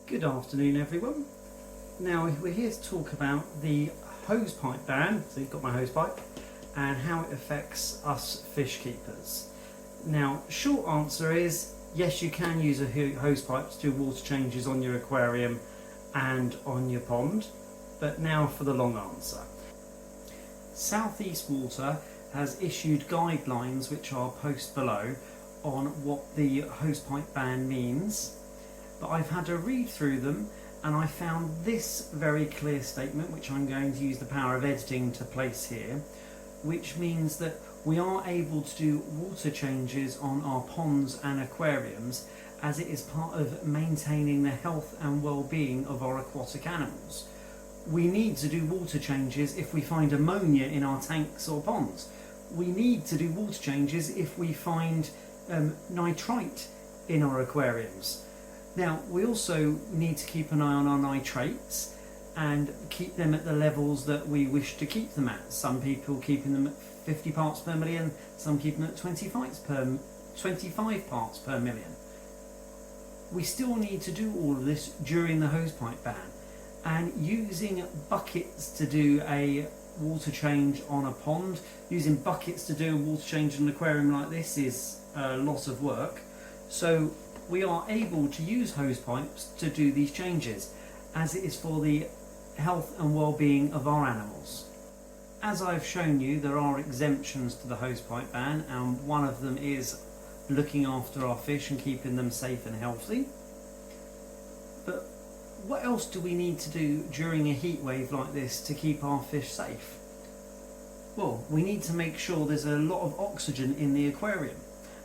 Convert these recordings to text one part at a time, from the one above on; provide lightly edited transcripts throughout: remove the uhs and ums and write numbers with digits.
Good afternoon everyone. Now we're here to talk about the hosepipe ban, so you've got my hosepipe, and how it affects us fish keepers. Now short answer is yes, you can use a hosepipe to do water changes on your aquarium and on your pond, but now for the long answer. South East Water has issued guidelines which I'll post below on what the hosepipe ban means. But I've had to read through them and I found this very clear statement, which I'm going to use the power of editing to place here, which means that we are able to do water changes on our ponds and aquariums as it is part of maintaining the health and well-being of our aquatic animals. We need to do water changes if we find ammonia in our tanks or ponds. We need to do water changes if we find nitrite in our aquariums. Now, we also need to keep an eye on our nitrates and keep them at the levels that we wish to keep them at. Some people keeping them at 50 parts per million, some keep them at 25 parts per million. We still need to do all of this during the hosepipe ban, and using buckets to do a water change on a pond, using buckets to do a water change in an aquarium like this is a lot of work. So we are able to use hosepipes to do these changes, as it is for the health and well-being of our animals. As I've shown you, there are exemptions to the hosepipe ban, and one of them is looking after our fish and keeping them safe and healthy. But what else do we need to do during a heat wave like this to keep our fish safe? Well, we need to make sure there's a lot of oxygen in the aquarium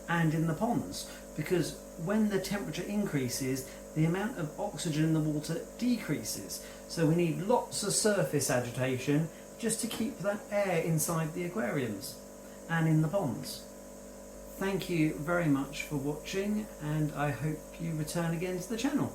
and in the ponds, because when the temperature increases, the amount of oxygen in the water decreases. So we need lots of surface agitation just to keep that air inside the aquariums and in the ponds. Thank you very much for watching, and I hope you return again to the channel.